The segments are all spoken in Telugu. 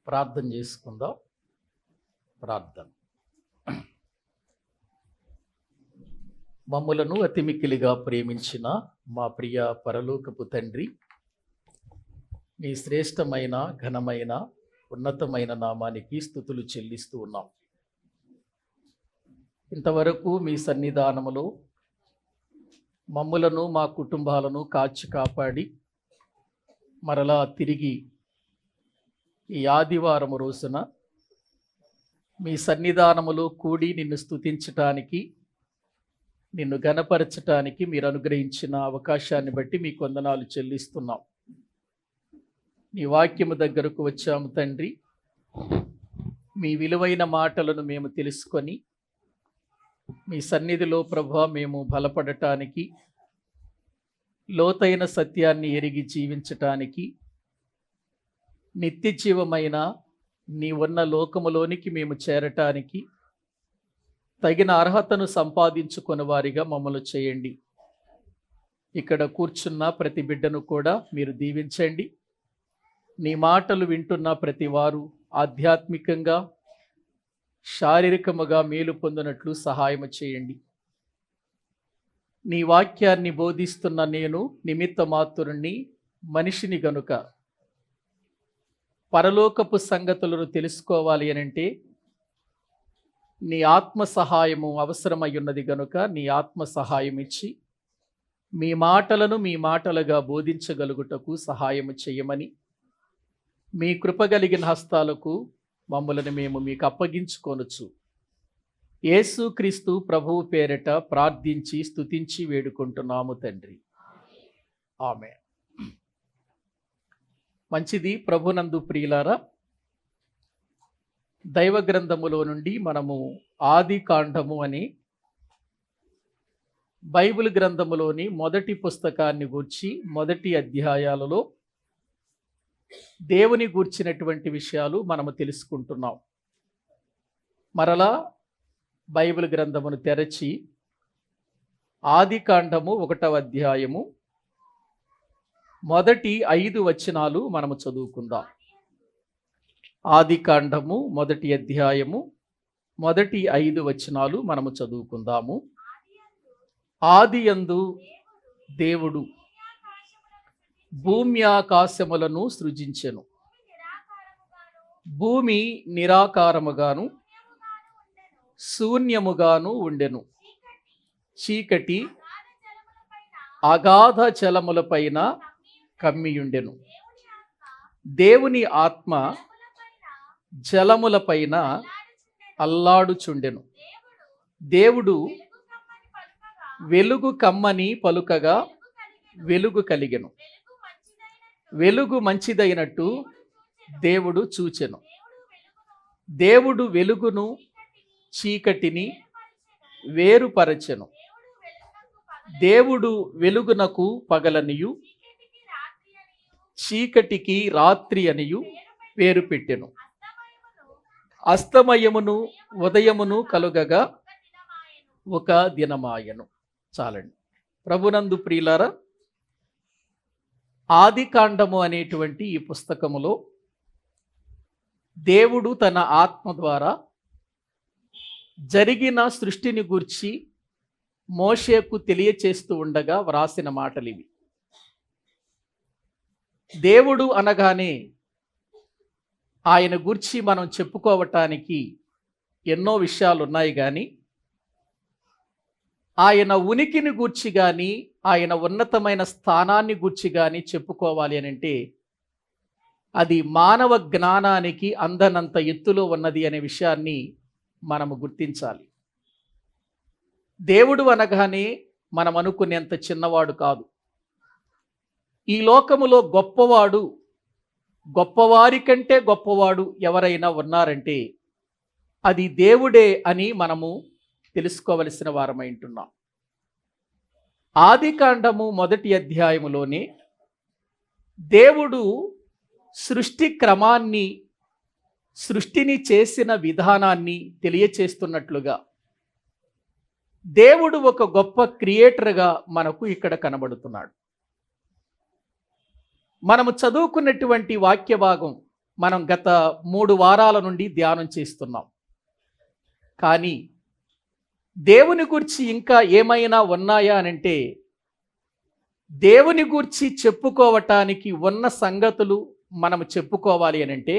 ప్రార్థన చేసుకుందాం. ప్రార్థన. మమ్ములను అతి మిక్కిలిగా ప్రేమించిన మా ప్రియ పరలోకపు తండ్రి, మీ శ్రేష్టమైన ఘనమైన ఉన్నతమైన నామానికి స్తుతులు చెల్లిస్తూ ఉన్నాం. ఇంతవరకు మీ సన్నిధానములో మమ్ములను మా కుటుంబాలను కాచి కాపాడి మరలా తిరిగి ఈ ఆదివారం రోజున మీ సన్నిధానములో కూడి నిన్ను స్తుతించటానికి, నిన్ను ఘనపరచటానికి మీరు అనుగ్రహించిన అవకాశాన్ని బట్టి మీకు వందనాలు చెల్లిస్తున్నాం. నీ వాక్యము దగ్గరకు వచ్చాము తండ్రి. మీ విలువైన మాటలను మేము తెలుసుకొని మీ సన్నిధిలో ప్రభువా మేము బలపడటానికి, లోతైన సత్యాన్ని ఎరిగి జీవించటానికి, నిత్య జీవమైన నీ ఉన్న లోకములోనికి మేము చేరటానికి తగిన అర్హతను సంపాదించుకున్న వారిగా మమ్మల్ని చేయండి. ఇక్కడ కూర్చున్న ప్రతి బిడ్డను కూడా మీరు దీవించండి. నీ మాటలు వింటున్న ప్రతి వారు ఆధ్యాత్మికంగా శారీరకముగా మేలు పొందినట్లు సహాయం చేయండి. నీ వాక్యాన్ని బోధిస్తున్న నేను నిమిత్త మాత్రుణ్ణి, మనిషిని గనుక పరలోకపు సంగతులను తెలుసుకోవాలి అనంటే నీ ఆత్మ సహాయము అవసరమై ఉన్నది గనుక నీ ఆత్మ సహాయం ఇచ్చి మీ మాటలను మీ మాటలుగా బోధించగలుగుటకు సహాయము చేయమని మీ కృపగలిగిన హస్తాలకు మమ్మలను మేము మీకు అప్పగించుకొనొచ్చు. యేసుక్రీస్తు ప్రభువు పేరిట ప్రార్థించి స్తుతించి వేడుకుంటున్నాము తండ్రి. ఆమేన్. మంచిది. ప్రభునందు ప్రియులారా, దైవ గ్రంథములో నుండి మనము ఆది కాండము అని బైబిల్ గ్రంథములోని మొదటి పుస్తకాన్ని గూర్చి మొదటి అధ్యాయాలలో దేవుని గూర్చినటువంటి విషయాలు మనము తెలుసుకుంటున్నాం. మరలా బైబిల్ గ్రంథమును తెరచి ఆది కాండము 1వ అధ్యాయము మొదటి 5 వచనాలు మనము చదువుకుందాం. ఆది కాండము 1వ అధ్యాయము మొదటి 5 వచనాలు మనము చదువుకుందాము. ఆదియందు దేవుడు భూమి ఆకాశములను సృజించెను. భూమి నిరాకారముగాను శూన్యముగాను ఉండెను. చీకటి అగాధ జలములపైన కమ్మియుండెను. దేవుని ఆత్మ జలములపైన అల్లాడుచుండెను. దేవుడు వెలుగు కమ్మని పలుకగా వెలుగు కలిగెను. వెలుగు మంచిదైనట్టు దేవుడు చూచెను. దేవుడు వెలుగును చీకటిని వేరుపరచెను. దేవుడు వెలుగునకు పగలనియు చీకటికి రాత్రి అనియు పేరు పెట్టెను. అస్తమయమును ఉదయమును కలుగగా ఒక దినమాయను. చాలండి. ప్రభునందు ప్రియులారా, ఆది కాండము అనేటువంటి ఈ పుస్తకములో దేవుడు తన ఆత్మ ద్వారా జరిగిన సృష్టిని గూర్చి మోషేకు తెలియచేస్తూ ఉండగా వ్రాసిన మాటలు ఇవి. దేవుడు అనగానే ఆయన గూర్చి మనం చెప్పుకోవటానికి ఎన్నో విషయాలు ఉన్నాయి, కానీ ఆయన ఉనికిని గూర్చి కానీ ఆయన ఉన్నతమైన స్థానాన్ని గూర్చి కానీ చెప్పుకోవాలి అని అంటే అది మానవ జ్ఞానానికి అందనంత ఎత్తులో ఉన్నది అనే విషయాన్ని మనము గుర్తించాలి. దేవుడు అనగానే మనం అనుకునేంత చిన్నవాడు కాదు. ఈ లోకములో గొప్పవాడు, గొప్పవారి కంటే గొప్పవాడు ఎవరైనా ఉన్నారంటే అది దేవుడే అని మనము తెలుసుకోవలసిన వారమై ఉంటున్నాం. ఆది కాండము 1వ అధ్యాయములోనే దేవుడు సృష్టి క్రమాన్ని, సృష్టిని చేసిన విధానాన్ని తెలియచేస్తున్నట్లుగా దేవుడు ఒక గొప్ప క్రియేటర్గా మనకు ఇక్కడ కనబడుతున్నాడు. మనము చదువుకున్నటువంటి వాక్య భాగం మనం గత 3 వారాల నుండి ధ్యానం చేస్తున్నాం. కానీ దేవుని గూర్చి ఇంకా ఏమైనా ఉన్నాయా అనంటే, దేవుని గూర్చి చెప్పుకోవటానికి ఉన్న సంగతులు మనం చెప్పుకోవాలి అనంటే,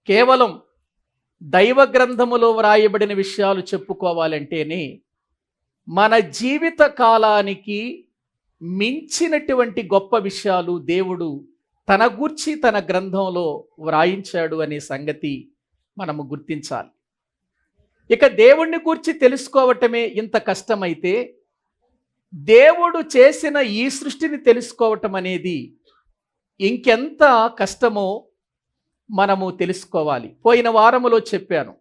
కేవలం దైవ గ్రంథములో వ్రాయబడిన విషయాలు చెప్పుకోవాలంటేనే మన జీవిత కాలానికి మించినటువంటి గొప్ప విషయాలు దేవుడు తన గూర్చి తన గ్రంథంలో వ్రాయించాడు అనే సంగతి మనము గుర్తించాలి. ఇక దేవుణ్ణి గూర్చి తెలుసుకోవటమే ఇంత కష్టమైతే, దేవుడు చేసిన ఈ సృష్టిని తెలుసుకోవటం అనేది ఇంకెంత కష్టమో మనము తెలుసుకోవాలి. పోయిన వారములో చెప్పాను,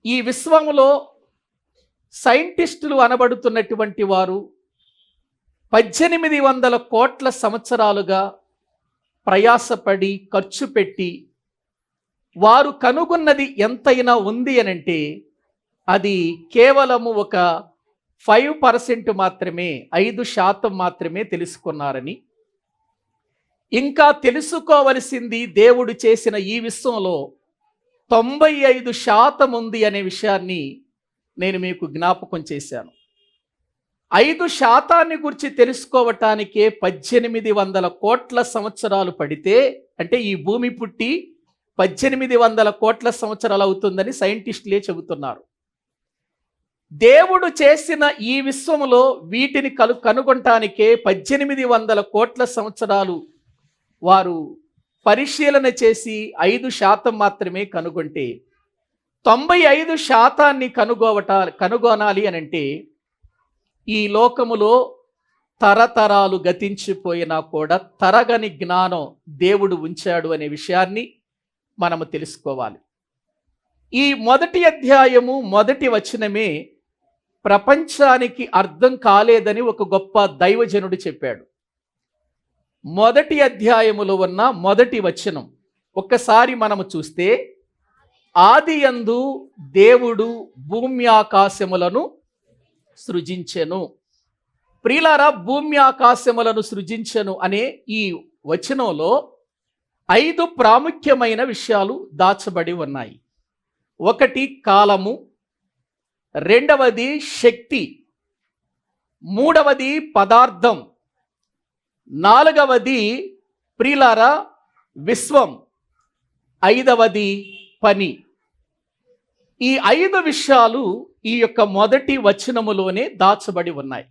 ఈ విశ్వములో సైంటిస్టులు అనబడుతున్నటువంటి వారు 1800 కోట్ల సంవత్సరాలుగా ప్రయాసపడి ఖర్చు పెట్టి వారు కనుగొన్నది ఎంతైనా ఉంది అనంటే అది కేవలము ఒక 5% మాత్రమే, 5% మాత్రమే తెలుసుకున్నారని, ఇంకా తెలుసుకోవలసింది దేవుడు చేసిన ఈ విశ్వంలో 95% ఉంది అనే విషయాన్ని నేను మీకు జ్ఞాపకం చేశాను. 5% గురించి తెలుసుకోవటానికే 1800 కోట్ల సంవత్సరాలు పడితే, అంటే ఈ భూమి పుట్టి 1800 కోట్ల సంవత్సరాలు అవుతుందని సైంటిస్టులే చెబుతున్నారు. దేవుడు చేసిన ఈ విశ్వంలో వీటిని కనుగొనటానికే 1800 కోట్ల సంవత్సరాలు వారు పరిశీలన చేసి 5% మాత్రమే కనుగొంటే, 95% కనుగొనాలి అనంటే ఈ లోకములో తరతరాలు గతించిపోయినా కూడా తరగని జ్ఞానం దేవుడు ఉంచాడు అనే విషయాన్ని మనము తెలుసుకోవాలి. ఈ మొదటి అధ్యాయము మొదటి వచనమే ప్రపంచానికి అర్థం కాలేదని ఒక గొప్ప దైవజనుడు చెప్పాడు. మొదటి అధ్యాయములో ఉన్న మొదటి వచనం ఒక్కసారి మనము చూస్తే, ఆదియందు దేవుడు భూమి ఆకాశములను సృజించెను. ప్రియులారా, భూమి ఆకాశములను సృజించెను అనే ఈ వచనంలో 5 ప్రాముఖ్యమైన విషయాలు దాచబడి ఉన్నాయి. ఒకటి కాలము, రెండవది శక్తి, మూడవది పదార్థం, నాలుగవది ప్రియులారా విశ్వం, ఐదవది పని. ఈ 5 విషయాలు ఈ యొక్క మొదటి వచనములోనే దాచబడి ఉన్నాయి.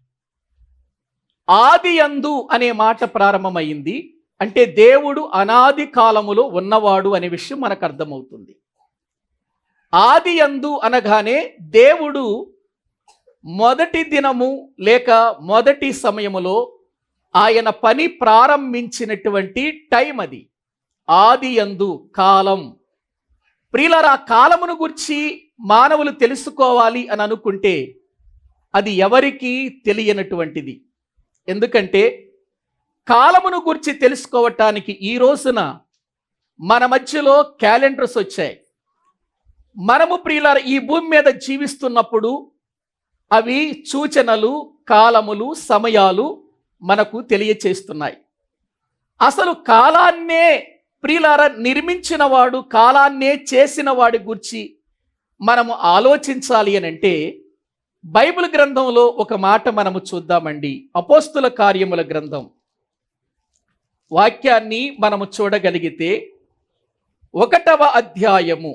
ఆదియందు అనే మాట ప్రారంభమైంది అంటే దేవుడు అనాది కాలములో ఉన్నవాడు అనే విషయం మనకు అర్థమవుతుంది. ఆదియందు అనగానే దేవుడు మొదటి దినము లేక మొదటి సమయములో ఆయన పని ప్రారంభించినటువంటి టైం అది. ఆదియందు కాలం. ప్రియులారా, కాలమును గురించి మానవులు తెలుసుకోవాలి అని అనుకుంటే అది ఎవరికీ తెలియనటువంటిది. ఎందుకంటే కాలమును గురించి తెలుసుకోవటానికి ఈ రోజున మన మధ్యలో క్యాలెండర్స్ వచ్చాయి. మనము ప్రియులారా ఈ భూమి మీద జీవిస్తున్నప్పుడు అవి సూచనలు, కాలములు, సమయాలు మనకు తెలియచేస్తున్నాయి. అసలు కాలాన్నే ప్రియులారా నిర్మించిన వాడు, కాలాన్నే చేసిన వాడి గురించి మనము ఆలోచించాలి అని అంటే బైబిల్ గ్రంథంలో ఒక మాట మనము చూద్దామండి. అపోస్తుల కార్యముల గ్రంథం వాక్యాన్ని మనము చూడగలిగితే 1వ అధ్యాయము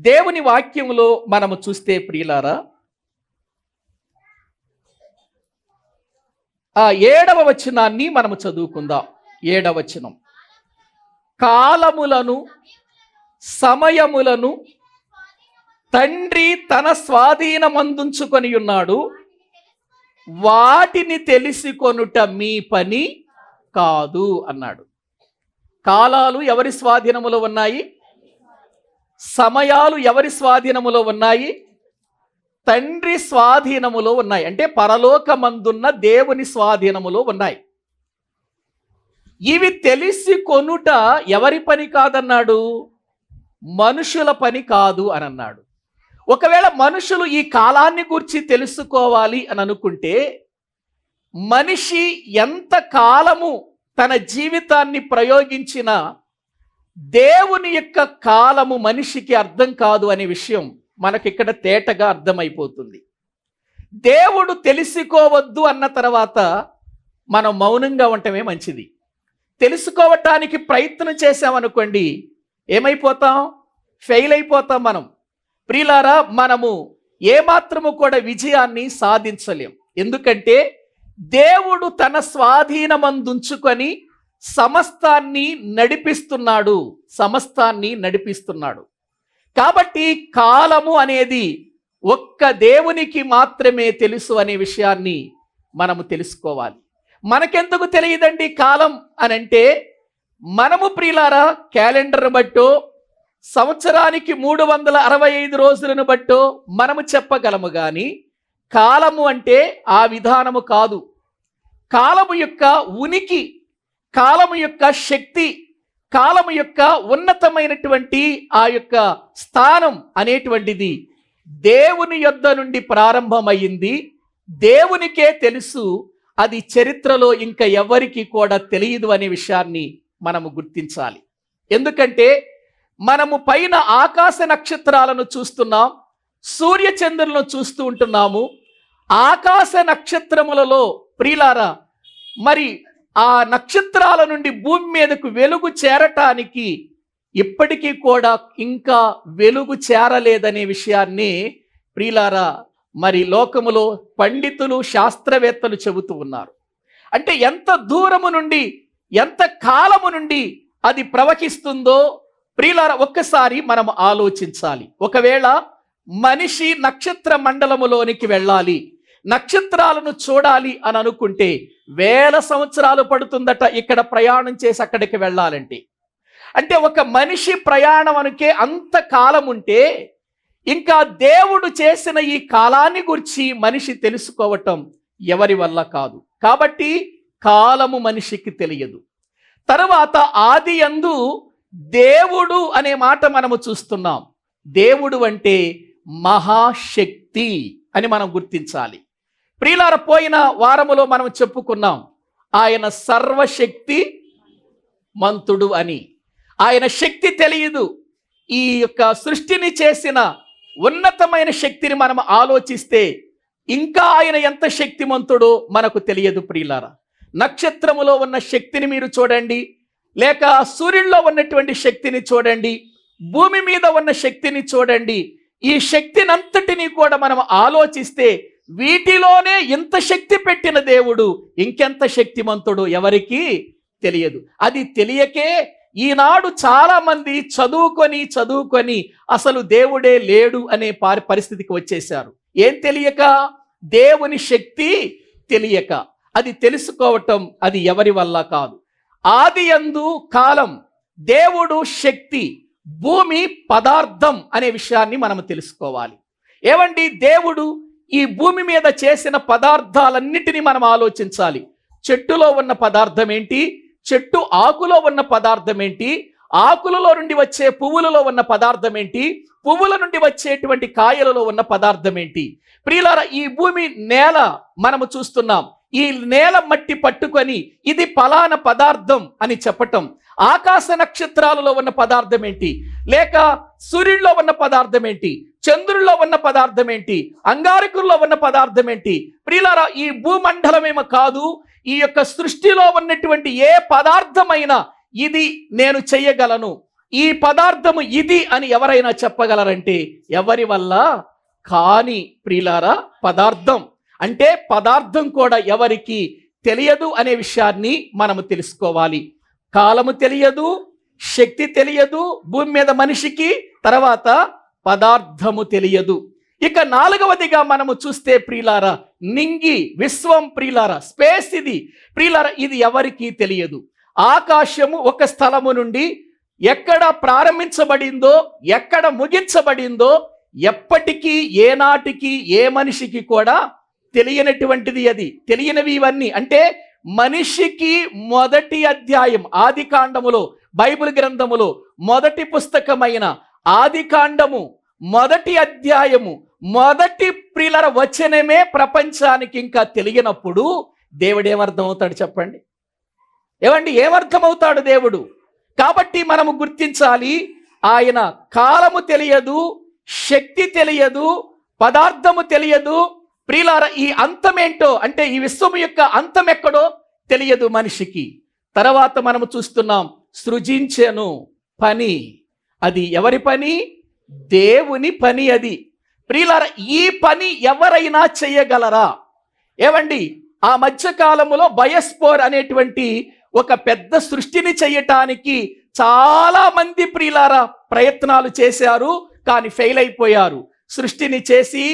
దేవుని వాక్యములో మనము చూస్తే ప్రియులారా, 7వ వచనాన్ని మనము చదువుకుందాం. 7వ వచనం, కాలములను సమయములను తండ్రి తన స్వాధీనమందుంచుకొని ఉన్నాడు, వాటిని తెలిసికొనుట మీ పని కాదు అన్నాడు. కాలాలు ఎవరి స్వాధీనములో ఉన్నాయి? సమయాలు ఎవరి స్వాధీనములో ఉన్నాయి? తండ్రి స్వాధీనములో ఉన్నాయి. అంటే పరలోకమందున్న దేవుని స్వాధీనములో ఉన్నాయి. ఇవి తెలిసి కొనుట ఎవరి పని కాదన్నాడు? మనుషుల పని కాదు అని అన్నాడు. ఒకవేళ మనుషులు ఈ కాలాన్ని గురించి తెలుసుకోవాలి అని అనుకుంటే మనిషి ఎంత కాలము తన జీవితాన్ని ప్రయోగించిన దేవుని యొక్క కాలము మనిషికి అర్థం కాదు అనే విషయం మనకిక్కడ తేటగా అర్థమైపోతుంది. దేవుడు తెలుసుకోవద్దు అన్న తర్వాత మనం మౌనంగా ఉండటమే మంచిది. తెలుసుకోవటానికి ప్రయత్నం చేసామనుకోండి, ఏమైపోతాం? ఫెయిల్ అయిపోతాం మనం. ప్రియులారా, మనము ఏమాత్రము కూడా విజయాన్ని సాధించలేం. ఎందుకంటే దేవుడు తన స్వాధీనమందుంచుకొని సమస్తాన్ని నడిపిస్తున్నాడు. కాబట్టి కాలము అనేది ఒక్క దేవునికి మాత్రమే తెలుసు అనే విషయాన్ని మనము తెలుసుకోవాలి. మనకెందుకు తెలియదండి కాలం అని అంటే, మనము ప్రియులారా క్యాలెండర్ బట్టో సంవత్సరానికి 365 రోజులను బట్టో మనము చెప్పగలము, కానీ కాలము అంటే ఆ విధానము కాదు. కాలము యొక్క ఉనికి, కాలము యొక్క శక్తి, కాలము యొక్క ఉన్నతమైనటువంటి ఆ యొక్క స్థానం అనేటువంటిది దేవుని యొద్ద నుండి ప్రారంభమైంది. దేవునికే తెలుసు. అది చరిత్రలో ఇంకా ఎవరికి కూడా తెలియదు అనే విషయాన్ని మనము గుర్తించాలి. ఎందుకంటే మనము పైన ఆకాశ నక్షత్రాలను చూస్తున్నాం, సూర్యచంద్రులను చూస్తూ ఉంటున్నాము. ఆకాశ నక్షత్రములలో ప్రియులారా, మరి ఆ నక్షత్రాల నుండి భూమి మీదకు వెలుగు చేరటానికి ఇప్పటికీ కూడా ఇంకా వెలుగు చేరలేదనే విషయాన్ని ప్రియులారా మరి లోకములో పండితులు, శాస్త్రవేత్తలు చెబుతూ ఉన్నారు. అంటే ఎంత దూరము నుండి, ఎంత కాలము నుండి అది ప్రవహిస్తుందో ప్రియులారా ఒక్కసారి మనం ఆలోచించాలి. ఒకవేళ మనిషి నక్షత్ర మండలములోనికి వెళ్ళాలి, నక్షత్రాలను చూడాలి అని అనుకుంటే 1000 సంవత్సరాలు పడుతుందట ఇక్కడ ప్రయాణం చేసి అక్కడికి వెళ్ళాలంటే. అంటే ఒక మనిషి ప్రయాణం అనుకే అంత కాలం ఉంటే, ఇంకా దేవుడు చేసిన ఈ కాలాన్ని గురించి మనిషి తెలుసుకోవటం ఎవరి వల్ల కాదు. కాబట్టి కాలము మనిషికి తెలియదు. తరువాత ఆదియందు దేవుడు అనే మాట మనము చూస్తున్నాం. దేవుడు అంటే మహాశక్తి అని మనం గుర్తించాలి. ప్రియులార, పోయిన వారములో మనం చెప్పుకున్నాం, ఆయన సర్వశక్తి మంతుడు అని. ఆయన శక్తి తెలియదు. ఈ యొక్క సృష్టిని చేసిన ఉన్నతమైన శక్తిని మనం ఆలోచిస్తే ఇంకా ఆయన ఎంత శక్తిమంతుడో మనకు తెలియదు. ప్రియులారా, నక్షత్రములో ఉన్న శక్తిని మీరు చూడండి, లేక సూర్యుల్లో ఉన్నటువంటి శక్తిని చూడండి, భూమి మీద ఉన్న శక్తిని చూడండి. ఈ శక్తినంతటిని కూడా మనం ఆలోచిస్తే వీటిలోనే ఇంత శక్తి పెట్టిన దేవుడు ఇంకెంత శక్తిమంతుడు ఎవరికి తెలియదు. అది తెలియకే ఈనాడు చాలా మంది చదువుకొని అసలు దేవుడే లేడు అనే పరిస్థితికి వచ్చేశారు. ఏం తెలియక? దేవుని శక్తి తెలియక. అది తెలుసుకోవటం అది ఎవరి వల్ల కాదు. ఆదియందు కాలం, దేవుడు శక్తి, భూమి పదార్థం అనే విషయాన్ని మనం తెలుసుకోవాలి. ఏమండి, దేవుడు ఈ భూమి మీద చేసిన పదార్థాలన్నిటినీ మనం ఆలోచించాలి. చెట్టులో ఉన్న పదార్థం ఏంటి? చెట్టు ఆకులో ఉన్న పదార్థం ఏంటి? ఆకులలో నుండి వచ్చే పువ్వులలో ఉన్న పదార్థం ఏంటి? పువ్వుల నుండి వచ్చేటువంటి కాయలలో ఉన్న పదార్థం ఏంటి? ప్రియులారా, ఈ భూమి నేల మనము చూస్తున్నాం. ఈ నేల మట్టి పట్టుకొని ఇది ఫలానా పదార్థం అని చెప్పటం, ఆకాశ నక్షత్రాలలో ఉన్న పదార్థం ఏంటి, లేక సూర్యుల్లో ఉన్న పదార్థం ఏంటి, చంద్రుల్లో ఉన్న పదార్థం ఏంటి, అంగారకుల్లో ఉన్న పదార్థం ఏంటి? ప్రియులారా, ఈ భూమండలమేమో కాదు, ఈ యొక్క సృష్టిలో ఉన్నటువంటి ఏ పదార్థమైనా ఇది నేను చెయ్యగలను, ఈ పదార్థము ఇది అని ఎవరైనా చెప్పగలరంటే ఎవరి వల్ల కాని ప్రియులారా పదార్థం. అంటే పదార్థం కూడా ఎవరికి తెలియదు అనే విషయాన్ని మనము తెలుసుకోవాలి. కాలము తెలియదు, శక్తి తెలియదు భూమి మీద మనిషికి, తర్వాత పదార్థము తెలియదు. ఇక 4వదిగా మనము చూస్తే ప్రియులారా, నింగి, విశ్వం ప్రియులారా, స్పేస్ ఇది ప్రియులారా, ఇది ఎవరికి తెలియదు. ఆకాశము ఒక స్థలము నుండి ఎక్కడ ప్రారంభించబడిందో, ఎక్కడ ముగించబడిందో ఎప్పటికీ ఏనాటికి ఏ మనిషికి కూడా తెలియనటువంటిది. అది తెలియనివి ఇవన్నీ. అంటే మనిషికి మొదటి అధ్యాయం ఆదికాండములో, బైబిల్ గ్రంథములో మొదటి పుస్తకమైన ఆదికాండము మొదటి అధ్యాయము మొదటి ప్రియుల వచనమే ప్రపంచానికి ఇంకా తెలియనప్పుడు దేవుడు ఏమర్థం అవుతాడు చెప్పండి? ఏమండి, ఏమర్థమవుతాడు దేవుడు? కాబట్టి మనము గుర్తించాలి, ఆయన కాలము తెలియదు, శక్తి తెలియదు, పదార్థము తెలియదు. ప్రియులారా, ఈ అంతమేంటో అంటే ఈ విశ్వము యొక్క అంతం ఎక్కడో తెలియదు మనిషికి. తర్వాత మనము చూస్తున్నాం, సృజించెను పని. అది ఎవరి పని? దేవుని పని అది. ప్రియులారా, ఈ పని ఎవరైనా చేయగలరా? ఏమండి, ఆ మధ్యకాలంలో బయోస్పోర్ అనేటువంటి ఒక పెద్ద సృష్టిని చేయటానికి చాలా మంది ప్రియులారా ప్రయత్నాలు చేశారు, కానీ ఫెయిల్ అయిపోయారు. సృష్టిని చేసి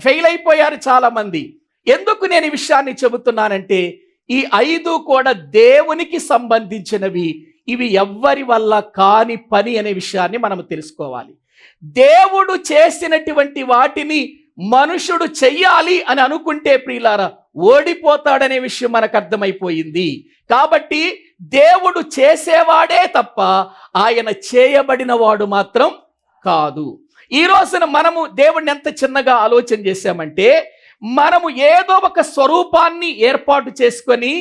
ఫెయిల్ అయిపోయారు చాలా మంది. ఎందుకు నేను ఈ విషయాన్ని చెబుతున్నానంటే, ఈ 5 కూడా దేవునికి సంబంధించినవి. ఇవి ఎవ్వరి వల్ల కాని పని అనే విషయాన్ని మనం తెలుసుకోవాలి. దేవుడు చేసినటువంటి వాటిని మనుషుడు చెయ్యాలి అని అనుకుంటే ప్రియులారా ఓడిపోతాడనే విషయం మనకు అర్థమైపోయింది. కాబట్టి దేవుడు చేసేవాడే తప్ప ఆయన చేయబడిన వాడు మాత్రం కాదు. ఈ రోజున మనము దేవుడిని ఎంత చిన్నగా ఆలోచన చేశామంటే, మనము ఏదో ఒక స్వరూపాన్ని ఏర్పాటు చేసుకొని,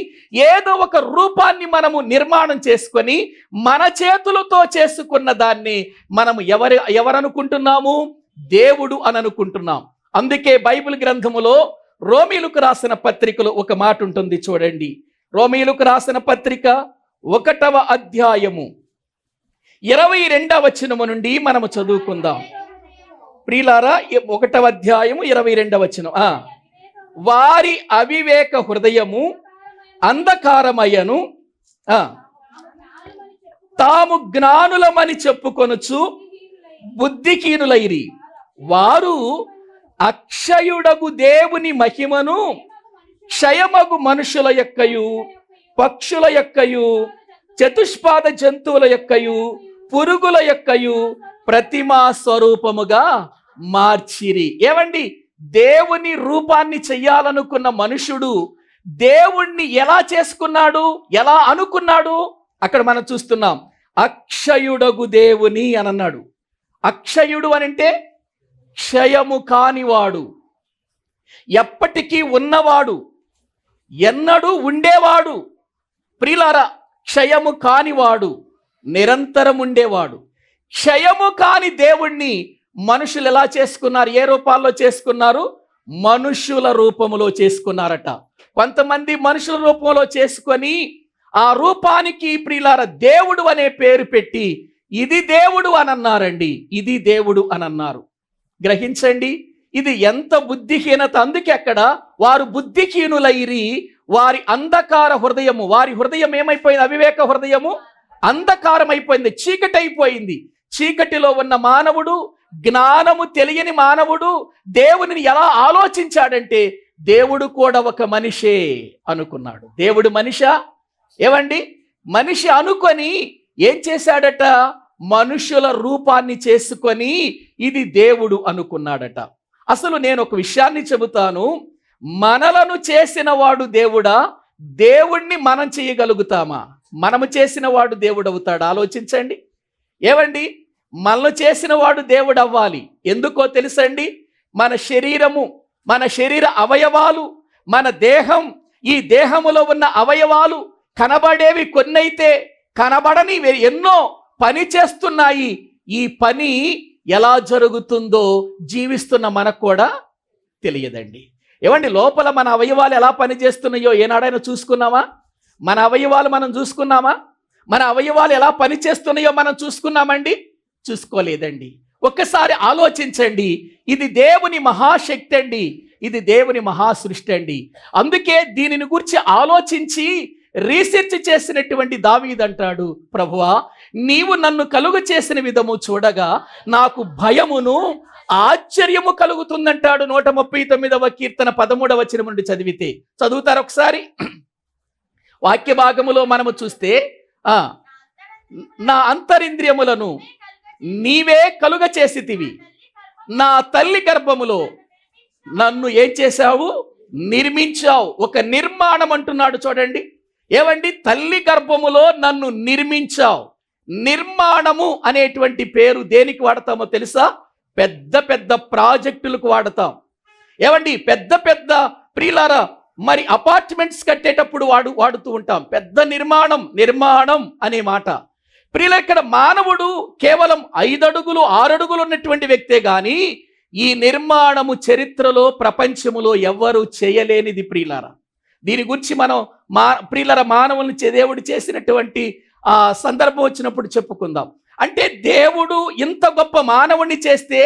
ఏదో ఒక రూపాన్ని మనము నిర్మాణం చేసుకొని, మన చేతులతో చేసుకున్న దాన్ని మనము ఎవరనుకుంటున్నాము? దేవుడు అని అనుకుంటున్నాం. అందుకే బైబిల్ గ్రంథములో రోమీయులకు రాసిన పత్రికలో ఒక మాట ఉంటుంది, చూడండి. రోమీయులకు రాసిన పత్రిక 1వ అధ్యాయము 22వ వచనము నుండి మనము చదువుకుందాం. ప్రియులారా, 1వ అధ్యాయము 22వ వచనం. వారి అవివేక హృదయము అంధకారమయ్యను, తాము జ్ఞానులమని చెప్పుకొనుచు బుద్ధిహీనులైరి. వారు అక్షయుడగు దేవుని మహిమను క్షయమగు మనుషుల యొక్కయు, పక్షుల యొక్కయు, చతుష్పాద జంతువుల యొక్కయు, పురుగుల యొక్కయు ప్రతిమా స్వరూపముగా మార్చిరి. ఏమండి, దేవుని రూపాన్ని చెయ్యాలనుకున్న మనుషుడు దేవుణ్ణి ఎలా చేసుకున్నాడు, ఎలా అనుకున్నాడు? అక్కడ మనం చూస్తున్నాం, అక్షయుడగు దేవుని అని అన్నాడు. అక్షయుడు అనంటే క్షయము కానివాడు, ఎప్పటికీ ఉన్నవాడు, ఎన్నడూ ఉండేవాడు. ప్రియులారా, క్షయము కానివాడు, నిరంతరం ఉండేవాడు. క్షయము కాని దేవుణ్ణి మనుషులు ఎలా చేసుకున్నారు? ఏ రూపాల్లో చేసుకున్నారు? మనుషుల రూపములో చేసుకున్నారట. కొంతమంది మనుషుల రూపంలో చేసుకొని ఆ రూపానికి ప్రియులారా దేవుడు అనే పేరు పెట్టి ఇది దేవుడు అని అన్నారండి, ఇది దేవుడు అని అన్నారు. గ్రహించండి, ఇది ఎంత బుద్ధిహీనత. అందుకే అక్కడ వారు బుద్ధిహీనులైరి, వారి అంధకార హృదయము, వారి హృదయం ఏమైపోయింది? అవివేక హృదయము అంధకారం అయిపోయింది, చీకటి అయిపోయింది. చీకటిలో ఉన్న మానవుడు, జ్ఞానము తెలియని మానవుడు దేవునిని ఎలా ఆలోచించాడంటే, దేవుడు కూడా ఒక మనిషే అనుకున్నాడు. దేవుడు మనిషా? ఏమండి, మనిషి అనుకొని ఏం చేశాడట? మనుషుల రూపాన్ని చేసుకొని ఇది దేవుడు అనుకున్నాడట. అసలు నేను ఒక విషయాన్ని చెబుతాను, మనలను చేసిన వాడు దేవుడా? దేవుణ్ణి మనం చేయగలుగుతామా? మనము చేసిన వాడు దేవుడు అవుతాడు? ఆలోచించండి. ఏమండి, మనల్ని చేసిన వాడు దేవుడు అవ్వాలి. ఎందుకో తెలుసండి? మన శరీరము, మన శరీర అవయవాలు, మన దేహం, ఈ దేహములో ఉన్న అవయవాలు కనబడేవి కొన్నైతే కనబడని ఎన్నో పని చేస్తున్నాయి. ఈ పని ఎలా జరుగుతుందో జీవిస్తున్న మనకు కూడా తెలియదండి. ఏమండి, లోపల మన అవయవాలు ఎలా పనిచేస్తున్నాయో ఏనాడైనా చూసుకున్నామా? మన అవయవాలు మనం చూసుకున్నామా? మన అవయవాలు ఎలా పనిచేస్తున్నాయో మనం చూసుకున్నామండి? చూసుకోలేదండి. ఒక్కసారి ఆలోచించండి. ఇది దేవుని మహాశక్తి అండి, ఇది దేవుని మహాసృష్టి అండి. అందుకే దీనిని గురించి ఆలోచించి రీసెర్చ్ చేసినటువంటి దావీదు అంటాడు, ప్రభువా, నీవు నన్ను కలుగ చేసిన విధము చూడగా నాకు భయమును ఆశ్చర్యము కలుగుతుందంటాడు. 139వ కీర్తన 13వ వచనం నుండి చదివితే చదువుతారు ఒకసారి. వాక్య భాగములో మనము చూస్తే, నా అంతరింద్రియములను నీవే కలుగ చేసితివి, నా తల్లి గర్భములో నన్ను ఏం చేశావు? నిర్మించావు. ఒక నిర్మాణం అంటున్నాడు చూడండి. ఏమండి, తల్లి గర్భములో నన్ను నిర్మించావు. నిర్మాణము అనేటువంటి పేరు దేనికి వాడతామో తెలుసా? పెద్ద పెద్ద ప్రాజెక్టులకు వాడతాం. ఏమండి, పెద్ద పెద్ద ప్రియులారా మరి అపార్ట్మెంట్స్ కట్టేటప్పుడు వాడుతూ ఉంటాం, పెద్ద నిర్మాణం అనే మాట. ప్రియుల, ఇక్కడ మానవుడు కేవలం 5 అడుగులు 6 అడుగులు ఉన్నటువంటి వ్యక్తే గాని ఈ నిర్మాణము చరిత్రలో ప్రపంచములో ఎవ్వరూ చేయలేనిది ప్రియులారా. దీని గురించి మనం ప్రియులారా మానవుల్ని దేవుడు చేసినటువంటి ఆ సందర్భం వచ్చినప్పుడు చెప్పుకుందాం. అంటే దేవుడు ఇంత గొప్ప మానవుణ్ణి చేస్తే,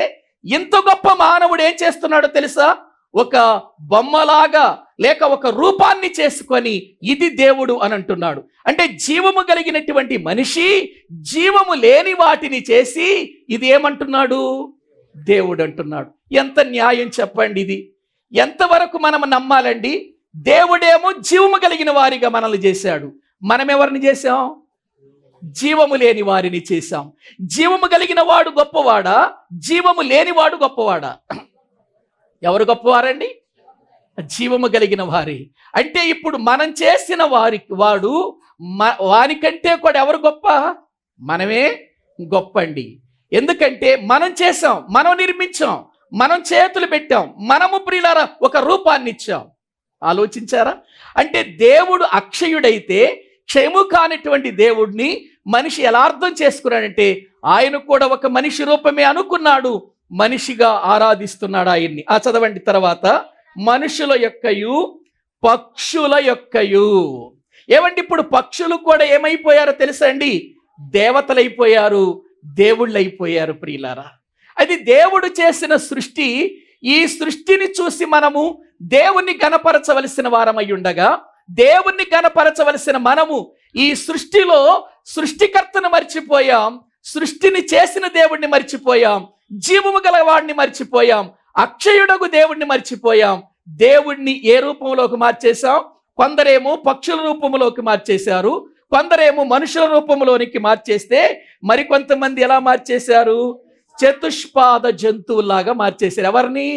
ఇంత గొప్ప మానవుడు ఏం చేస్తున్నాడో తెలుసా? ఒక బొమ్మలాగా లేక ఒక రూపాన్ని చేసుకొని ఇది దేవుడు అని అంటున్నాడు. అంటే జీవము కలిగినటువంటి మనిషి జీవము లేని వాటిని చేసి ఇది ఏమంటున్నాడు? దేవుడు అంటున్నాడు. ఎంత న్యాయం చెప్పండి ఇది! ఎంతవరకు మనం నమ్మాలండి? దేవుడేమో జీవము కలిగిన వారిగా మనల్ని చేశాడు, మనం ఎవరిని చేశాం? జీవము లేని వారిని చేశాం. జీవము కలిగిన వాడు గొప్పవాడా? జీవము లేనివాడు గొప్పవాడా? ఎవరు గొప్పవారండి? జీవము కలిగిన వారి. అంటే ఇప్పుడు మనం చేసిన వాడు వానికంటే కూడా ఎవరు గొప్ప? మనమే గొప్ప అండి. ఎందుకంటే మనం చేసాం, మనం నిర్మించాం, మనం చేతులు పెట్టాం, మనము ప్రియులారా ఒక రూపాన్ని ఇచ్చాం. ఆలోచించారా? అంటే దేవుడు అక్షయుడైతే క్షయము కానిటువంటి దేవుడిని మనిషి ఎలా అర్థం చేసుకున్నాడంటే ఆయన కూడా ఒక మనిషి రూపమే అనుకున్నాడు, మనిషిగా ఆరాధిస్తున్నాడు ఆయన్ని. చదవండి తర్వాత, మనుషుల యొక్కయు పక్షుల యొక్కయు. ఏమండి ఇప్పుడు పక్షులు కూడా ఏమైపోయారో తెలుసా అండి? దేవతలైపోయారు, దేవుళ్ళు అయిపోయారు ప్రియులారా. అది దేవుడు చేసిన సృష్టి. ఈ సృష్టిని చూసి మనము దేవుణ్ణి గణపరచవలసిన వారమై ఉండగా, దేవుణ్ణి గణపరచవలసిన మనము ఈ సృష్టిలో సృష్టికర్తను మర్చిపోయాం, సృష్టిని చేసిన దేవుణ్ణి మర్చిపోయాం, జీవము గల వాడిని మర్చిపోయాం, అక్షయుడగు దేవుణ్ణి మర్చిపోయాం. దేవుణ్ణి ఏ రూపంలోకి మార్చేశాం? కొందరేమో పక్షుల రూపంలోకి మార్చేశారు, కొందరేమో మనుషుల రూపంలోనికి మార్చేస్తే మరికొంతమంది ఎలా మార్చేశారు? చతుష్పాద జంతువులాగా మార్చేశారు. ఎవరిని?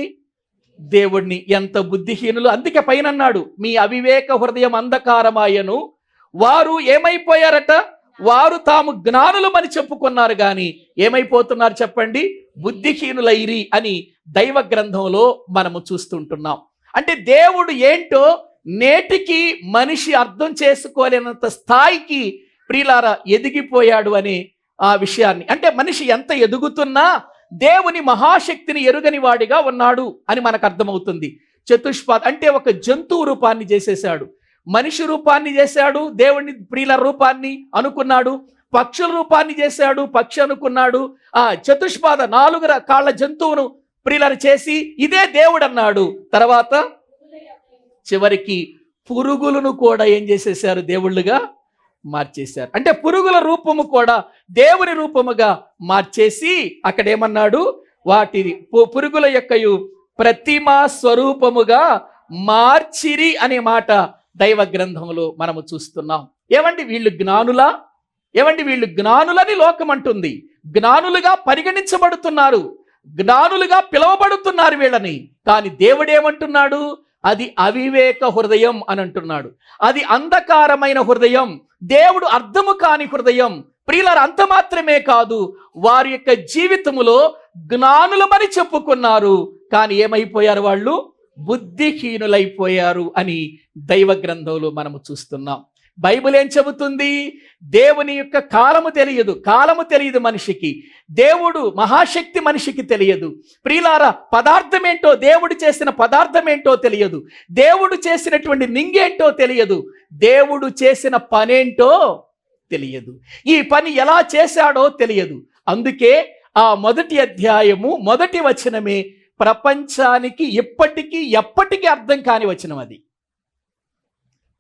దేవుణ్ణి. ఎంత బుద్ధిహీనులు! అందుకే పైన అన్నాడు, మీ అవివేక హృదయం అంధకారమాయను. వారు ఏమైపోయారట? వారు తాము జ్ఞానులమని చెప్పుకున్నారు గాని ఏమైపోతున్నారు చెప్పండి? బుద్ధిహీనులైరి అని దైవ గ్రంథంలో మనము చూస్తుంటున్నాం. అంటే దేవుడు ఏంటో నేటికి మనిషి అర్థం చేసుకోలేనంత స్థాయికి ప్రియులారా ఎదిగిపోయాడు అనే ఆ విషయాన్ని, అంటే మనిషి ఎంత ఎదుగుతున్నా దేవుని మహాశక్తిని ఎరుగని వాడిగా ఉన్నాడు అని మనకు అర్థమవుతుంది. చతుష్పాద అంటే ఒక జంతువు రూపాన్ని చేసేశాడు, మనిషి రూపాన్ని చేశాడు, దేవుని ప్రియుల రూపాన్ని అనుకున్నాడు, పక్షుల రూపాన్ని చేశాడు, పక్షి అనుకున్నాడు, చతుష్పాద 4 కాళ్ళ జంతువును ప్రియులను చేసి ఇదే దేవుడు అన్నాడు. తర్వాత చివరికి పురుగులను కూడా ఏం చేసేశారు? దేవుళ్ళుగా మార్చేశారు. అంటే పురుగుల రూపము కూడా దేవుని రూపముగా మార్చేసి అక్కడ ఏమన్నాడు? వాటి పురుగుల యొక్కయు ప్రతిమా స్వరూపముగా మార్చిరి అనే మాట దైవ గ్రంథంలో మనము చూస్తున్నాం. ఏమండి వీళ్ళు జ్ఞానులా? ఏమండి వీళ్ళు జ్ఞానులని లోకం అంటుంది, జ్ఞానులుగా పరిగణించబడుతున్నారు, జ్ఞానులుగా పిలువబడుతున్నారు వీళ్ళని. కానీ దేవుడు ఏమంటున్నాడు? అది అవివేక హృదయం అని అంటున్నాడు, అది అంధకారమైన హృదయం, దేవుడు అర్థము కాని హృదయం. ప్రియులారా, అంత మాత్రమే కాదు, వారి యొక్క జీవితములో జ్ఞానులమని చెప్పుకున్నారు, కానీ ఏమైపోయారు? వాళ్ళు బుద్ధిహీనులైపోయారు అని దైవ గ్రంథంలో మనము చూస్తున్నాం. బైబిల్ ఏం చెబుతుంది? దేవుని యొక్క కాలము తెలియదు మనిషికి, దేవుడు మహాశక్తి మనిషికి తెలియదు. ప్రియులారా, పదార్థం ఏంటో, దేవుడు చేసిన పదార్థం ఏంటో తెలియదు, దేవుడు చేసినటువంటి నింగేంటో తెలియదు, దేవుడు చేసిన పనేంటో తెలియదు, ఈ పని ఎలా చేశాడో తెలియదు. అందుకే ఆ 1వ అధ్యాయము 1వ వచనమే ప్రపంచానికి ఎప్పటికీ అర్థం కాని వచనం. అది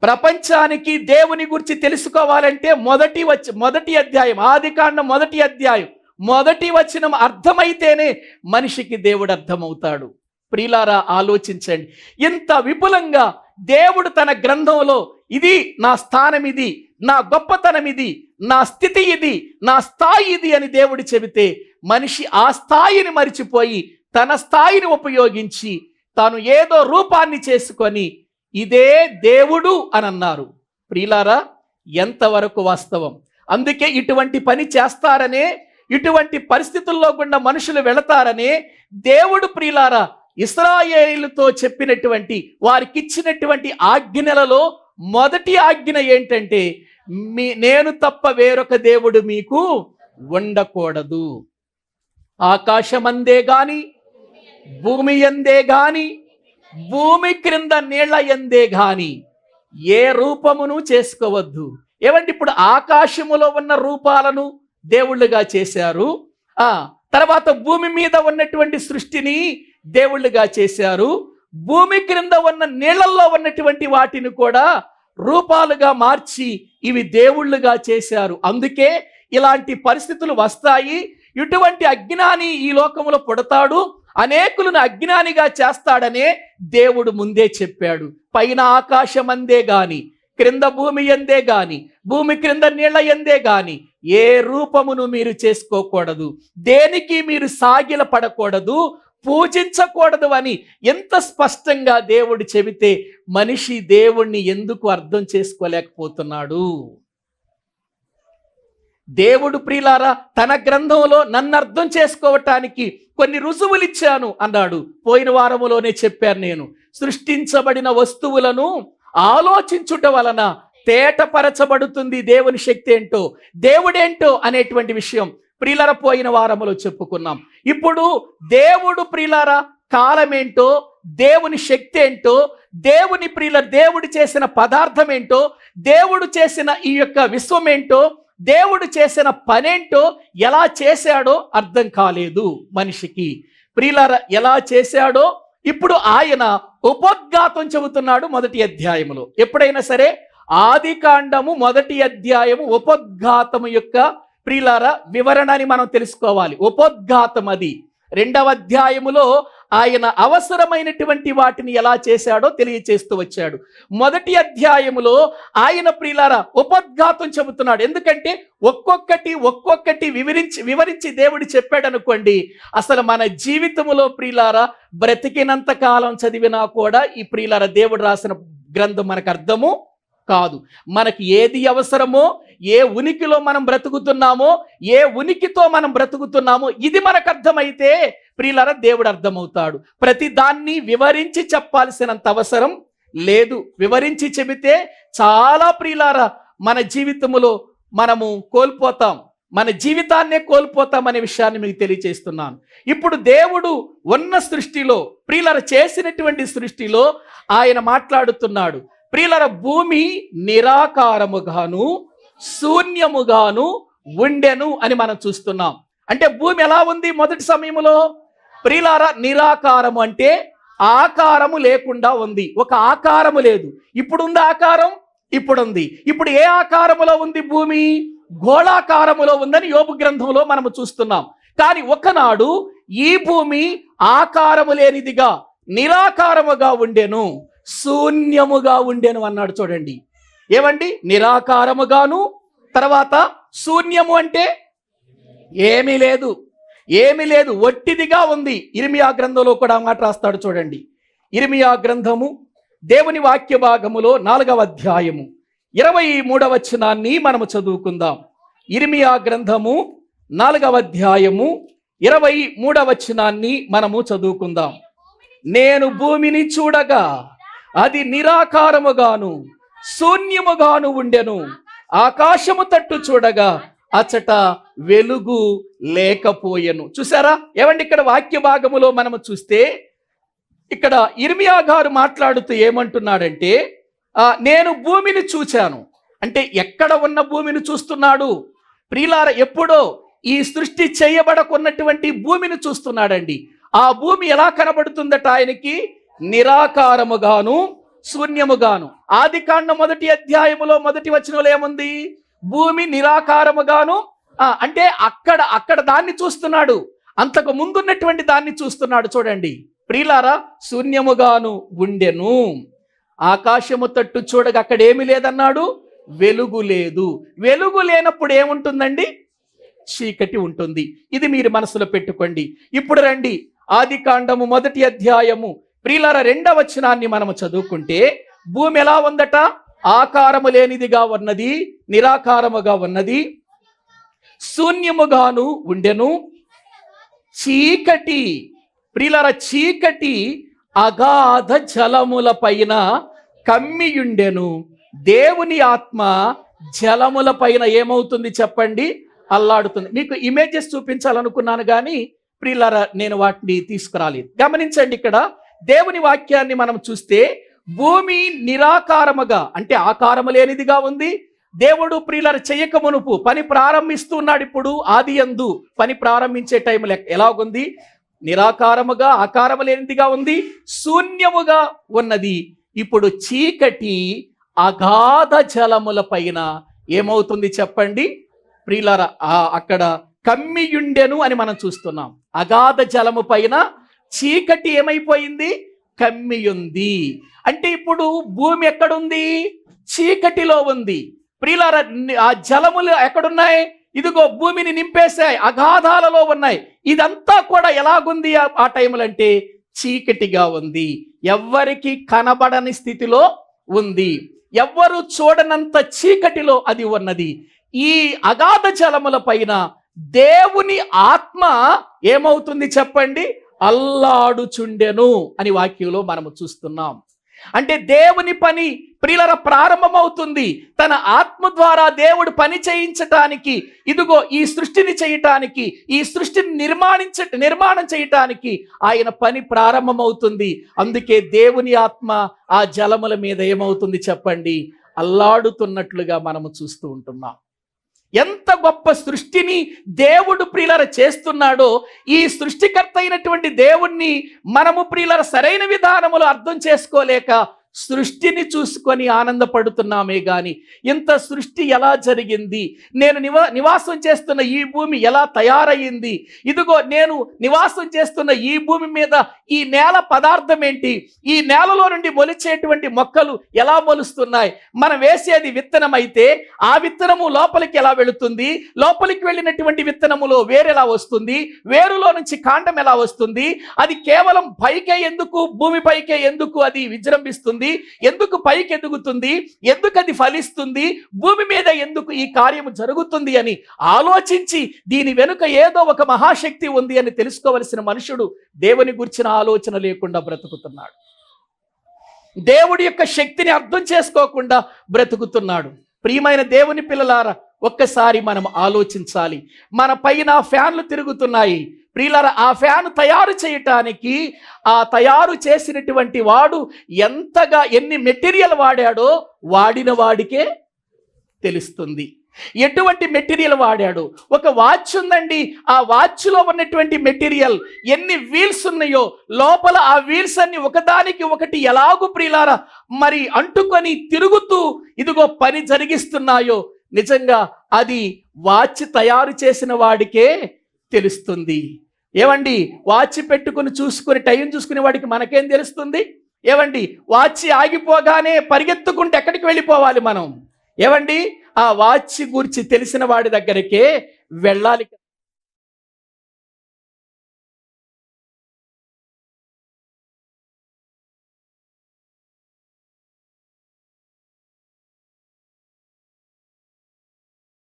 ప్రపంచానికి దేవుని గురించి తెలుసుకోవాలంటే 1వ అధ్యాయం, ఆదికాండం 1వ అధ్యాయం 1వ వచనం అర్థమైతేనే మనిషికి దేవుడు అర్థమవుతాడు. ప్రియులారా, ఆలోచించండి, ఇంత విపులంగా దేవుడు తన గ్రంథంలో ఇది నా స్థానం, ఇది నా గొప్పతనం, ఇది నా స్థితి, ఇది నా స్థాయి ఇది అని దేవుడు చెబితే మనిషి ఆ స్థాయిని మరిచిపోయి తన స్థాయిని ఉపయోగించి తాను ఏదో రూపాన్ని చేసుకొని ఇదే దేవుడు అని అన్నారు. ప్రియులారా, ఎంతవరకు వాస్తవం? అందుకే ఇటువంటి పని చేస్తారనే, ఇటువంటి పరిస్థితుల్లో గుండా మనుషులు వెళతారనే దేవుడు ప్రియులారా ఇశ్రాయేలుతో చెప్పినటువంటి వారికి ఇచ్చినటువంటి ఆజ్ఞలలో మొదటి ఆజ్ఞ ఏంటంటే నేను తప్ప వేరొక దేవుడు మీకు ఉండకూడదు. ఆకాశమందే గాని, భూమి యందే గాని, భూమి క్రింద నీళ్ల యందే గాని ఏ రూపమును చేసుకోవద్దు. ఏమంటే ఇప్పుడు ఆకాశములో ఉన్న రూపాలను దేవుళ్ళుగా చేశారు, తర్వాత భూమి మీద ఉన్నటువంటి సృష్టిని దేవుళ్ళుగా చేశారు, భూమి క్రింద ఉన్న నీళ్లలో ఉన్నటువంటి వాటిని కూడా రూపాలుగా మార్చి ఇవి దేవుళ్ళుగా చేశారు. అందుకే ఇలాంటి పరిస్థితులు వస్తాయి. ఇటువంటి అజ్ఞాని ఈ లోకంలో పుడతాడు, అనేకులను అజ్ఞానిగా చేస్తాడనే దేవుడు ముందే చెప్పాడు. పైన ఆకాశమందే గాని, క్రింద భూమి యందే గాని, భూమి క్రింద నీళ్ల యందే గాని ఏ రూపమును మీరు చేసుకోకూడదు, దేనికి మీరు సాగిల పడకూడదు, పూజించకూడదు అని ఎంత స్పష్టంగా దేవుడు చెబితే మనిషి దేవుణ్ణి ఎందుకు అర్థం చేసుకోలేకపోతున్నాడు? దేవుడు ప్రియులారా తన గ్రంథంలో నన్ను అర్థం చేసుకోవటానికి కొన్ని రుజువులు ఇచ్చాను అన్నాడు. పోయిన వారములోనే చెప్పాను నేను. సృష్టించబడిన వస్తువులను ఆలోచించుట వలన తేటపరచబడుతుంది దేవుని శక్తి ఏంటో, దేవుడేంటో అనేటువంటి విషయం ప్రియులారా పోయిన వారములో చెప్పుకున్నాం. ఇప్పుడు దేవుడు ప్రియులారా కాలమేంటో, దేవుని శక్తి ఏంటో, దేవుని దేవుడు చేసిన పదార్థం ఏంటో, దేవుడు చేసిన ఈ యొక్క విశ్వం ఏంటో, దేవుడు చేసిన పనేంటో, ఎలా చేశాడో అర్థం కాలేదు మనిషికి. ప్రియులారా ఎలా చేశాడో ఇప్పుడు ఆయన ఉపోద్ఘాతం చెబుతున్నాడు మొదటి అధ్యాయములో. ఎప్పుడైనా సరే ఆదికాండము మొదటి అధ్యాయము ఉపోద్ఘాతము యొక్క ప్రియులారా వివరణ అని మనం తెలుసుకోవాలి. ఉపోద్ఘాతం అది. రెండవ అధ్యాయములో ఆయన అవసరమైనటువంటి వాటిని ఎలా చేశాడో తెలియచేస్తూ వచ్చాడు. మొదటి అధ్యాయములో ఆయన ప్రియులారా ఉపోద్ఘాతం చెబుతున్నాడు. ఎందుకంటే ఒక్కొక్కటి వివరించి దేవుడు చెప్పాడు అనుకోండి, అసలు మన జీవితంలో ప్రియులారా బ్రతికినంత కాలం చదివినా కూడా ఈ ప్రియులారా దేవుడు రాసిన గ్రంథం మనకు అర్థము కాదు. మనకి ఏది అవసరమో, ఏ ఉనికిలో మనం బ్రతుకుతున్నామో, ఏ ఉనికితో మనం బ్రతుకుతున్నామో ఇది మనకు అర్థమైతే ప్రియులారా దేవుడు అర్థమవుతాడు. ప్రతి దాన్ని వివరించి చెప్పాల్సినంత అవసరం లేదు. వివరించి చెబితే చాలా ప్రియులారా మన జీవితంలో మనము కోల్పోతాం, మన జీవితాన్నే కోల్పోతాం అనే విషయాన్ని మీకు తెలియజేస్తున్నాను. ఇప్పుడు దేవుడు ఉన్న సృష్టిలో ప్రియులారా చేసినటువంటి సృష్టిలో ఆయన మాట్లాడుతున్నాడు. ప్రియులారా భూమి నిరాకారముగాను శూన్యముగాను ఉండెను అని మనం చూస్తున్నాం. అంటే భూమి ఎలా ఉంది మొదటి సమయంలో? ప్రియులారా నిరాకారము అంటే ఆకారము లేకుండా ఉంది. ఒక ఆకారము లేదు. ఇప్పుడు ఉంది ఆకారం, ఇప్పుడు ఉంది. ఇప్పుడు ఏ ఆకారములో ఉంది భూమి? గోళాకారములో ఉందని యోబు గ్రంథంలో మనము చూస్తున్నాం. కానీ ఒకనాడు ఈ భూమి ఆకారము లేనిదిగా నిరాకారముగా ఉండెను, శూన్యముగా ఉండెను అన్నాడు. చూడండి ఏమండి, నిరాకారముగాను తర్వాత శూన్యము అంటే ఏమీ లేదు, ఏమీ లేదు, ఒట్టిదిగా ఉంది. ఇర్మియా గ్రంథంలో కూడా మాట రాస్తాడు. చూడండి ఇర్మియా గ్రంథము దేవుని వాక్య భాగములో 4వ అధ్యాయము 23వ వచనాన్ని మనము చదువుకుందాం. ఇర్మియా గ్రంథము 4వ అధ్యాయము 23వ వచనాన్ని మనము చదువుకుందాం. నేను భూమిని చూడగా అది నిరాకారముగాను శూన్యముగాను ఉండెను, ఆకాశము తట్టు చూడగా అచట వెలుగు లేకపోయెను. చూసారా ఏమండి, ఇక్కడ వాక్య భాగములో మనము చూస్తే ఇక్కడ ఇర్మియా గారు మాట్లాడుతూ ఏమంటున్నాడంటే నేను భూమిని చూచాను అంటే ఎక్కడ ఉన్న భూమిని చూస్తున్నాడు? ప్రియులారా ఎప్పుడో ఈ సృష్టి చేయబడకున్నటువంటి భూమిని చూస్తున్నాడండి. ఆ భూమి ఎలా కనబడుతుందట ఆయనకి? నిరాకారముగాను శూన్యముగాను. ఆదికాండం మొదటి అధ్యాయములో మొదటి వచనంలో ఏముంది? భూమి నిరాకారముగాను అంటే అక్కడ దాన్ని చూస్తున్నాడు, అంతకు ముందున్నటువంటి దాన్ని చూస్తున్నాడు. చూడండి ప్రియులారా శూన్యముగాను ఉండెను, ఆకాశము తట్టు చూడగా అక్కడ ఏమి లేదన్నాడు, వెలుగు లేదు. వెలుగు లేనప్పుడు ఏముంటుందండి? చీకటి ఉంటుంది. ఇది మీరు మనసులో పెట్టుకోండి. ఇప్పుడు రండి ఆదికాండము మొదటి అధ్యాయము ప్రియులారా 2వ వచనాన్ని మనము చదువుకుంటే భూమి ఎలా ఉందట? ఆకారము లేనిదిగా ఉన్నది, నిరాకారముగా ఉన్నది, శూన్యముగాను ఉండెను, చీకటి ప్రియులారా, చీకటి అగాధ జలముల పైన కమ్మియుండెను, దేవుని ఆత్మ జలముల పైన ఏమవుతుంది చెప్పండి? అల్లాడుతుంది. మీకు ఇమేజెస్ చూపించాలనుకున్నాను కానీ ప్రియులారా నేను వాటిని తీసుకురాలేదు. గమనించండి, ఇక్కడ దేవుని వాక్యాన్ని మనం చూస్తే భూమి నిరాకారముగా, అంటే ఆకారము లేనిదిగా ఉంది. దేవుడు ప్రియులారా చెయ్యక మునుపు పని ప్రారంభిస్తున్నాడు. ఇప్పుడు ఆది యందు పని ప్రారంభించే టైంలో ఎలాగుంది? నిరాకారముగా, ఆకారము లేనిదిగా ఉంది, శూన్యముగా ఉన్నది. ఇప్పుడు చీకటి అగాధ జలముల పైన ఏమవుతుంది చెప్పండి ప్రియులారా? అక్కడ కమ్మియుండెను అని మనం చూస్తున్నాం. అగాధ జలము పైన చీకటి ఏమైపోయింది? కమ్మియుంది. అంటే ఇప్పుడు భూమి ఎక్కడుంది? చీకటిలో ఉంది. ప్రియులారా, ఆ జలములు ఎక్కడున్నాయి? ఇదిగో భూమిని నింపేశాయి, అగాధాలలో ఉన్నాయి. ఇదంతా కూడా ఎలాగుంది ఆ టైంలో అంటే చీకటిగా ఉంది, ఎవ్వరికి కనబడని స్థితిలో ఉంది, ఎవ్వరు చూడనంత చీకటిలో అది ఉన్నది. ఈ అగాధ జలముల పైన దేవుని ఆత్మ ఏమవుతుంది చెప్పండి? అల్లాడుచుండెను అని వాక్యంలో మనము చూస్తున్నాం. అంటే దేవుని పని ప్రియులారా ప్రారంభమవుతుంది. తన ఆత్మ ద్వారా దేవుడు పని చేయించటానికి, ఇదిగో ఈ సృష్టిని చేయటానికి, ఈ సృష్టిని నిర్మాణం చేయటానికి ఆయన పని ప్రారంభమవుతుంది. అందుకే దేవుని ఆత్మ ఆ జలముల మీద ఏమవుతుంది చెప్పండి? అల్లాడుతున్నట్లుగా మనము చూస్తూ ఉంటున్నాం. ఎంత గొప్ప సృష్టిని దేవుడు ప్రియులారా చేస్తున్నాడో, ఈ సృష్టికర్త అయినటువంటి దేవుణ్ణి మనము ప్రియులారా సరైన విధానములో అర్థం చేసుకోలేక సృష్టిని చూసుకొని ఆనందపడుతున్నామే గాని ఇంత సృష్టి ఎలా జరిగింది, నేను నివాసం చేస్తున్న ఈ భూమి ఎలా తయారయ్యింది, ఇదిగో నేను నివాసం చేస్తున్న ఈ భూమి మీద ఈ నేల పదార్థం ఏంటి, ఈ నేలలో నుండి మొలిచేటువంటి మొక్కలు ఎలా మొలుస్తున్నాయి, మనం వేసేది విత్తనం అయితే ఆ విత్తనము లోపలికి ఎలా వెళుతుంది, లోపలికి వెళ్ళినటువంటి విత్తనములో వేరెలా వస్తుంది, వేరులో నుంచి కాండం ఎలా వస్తుంది, అది కేవలం పైకే ఎందుకు, భూమి పైకే ఎందుకు అది విజృంభిస్తుంది, ఎందుకు పైకి ఎదుగుతుంది, ఎందుకు అది ఫలిస్తుంది, భూమి మీద ఎందుకు ఈ కార్యము జరుగుతుంది అని ఆలోచించి దీని వెనుక ఏదో ఒక మహాశక్తి ఉంది అని తెలుసుకోవలసిన మనుషుడు దేవుని గురించిన ఆలోచన లేకుండా బ్రతుకుతున్నాడు. దేవుడి యొక్క శక్తిని అర్థం చేసుకోకుండా బ్రతుకుతున్నాడు. ప్రియమైన దేవుని పిల్లలారా, ఒక్కసారి మనం ఆలోచించాలి. మన పైన ఫ్యాన్లు తిరుగుతున్నాయి. ప్రియులారా, ఆ ఫ్యాన్ తయారు చేయటానికి ఆ తయారు చేసినటువంటి వాడు ఎంతగా ఎన్ని మెటీరియల్ వాడాడో వాడిన వాడికే తెలుస్తుంది. ఎటువంటి మెటీరియల్ వాడాడు. ఒక వాచ్ ఉందండి, ఆ వాచ్లో ఉన్నటువంటి మెటీరియల్ ఎన్ని వీల్స్ ఉన్నాయో, లోపల ఆ వీల్స్ అన్ని ఒకదానికి ఒకటి ఎలాగూ ప్రియులారా మరి అంటుకొని తిరుగుతూ ఇదిగో పని జరిగిస్తున్నాయో, నిజంగా అది వాచ్ తయారు చేసిన వాడికే తెలుస్తుంది. ఏమండి, వాచ్ పెట్టుకుని చూసుకుని టైం చూసుకునే వాడికి మనకేం తెలుస్తుంది? ఏమండి, వాచ్ ఆగిపోగానే పరిగెత్తుకుంటే ఎక్కడికి వెళ్ళిపోవాలి మనం? ఏమండి, ఆ వాచ్ గురించి తెలిసిన వాడి దగ్గరికే వెళ్ళాలి.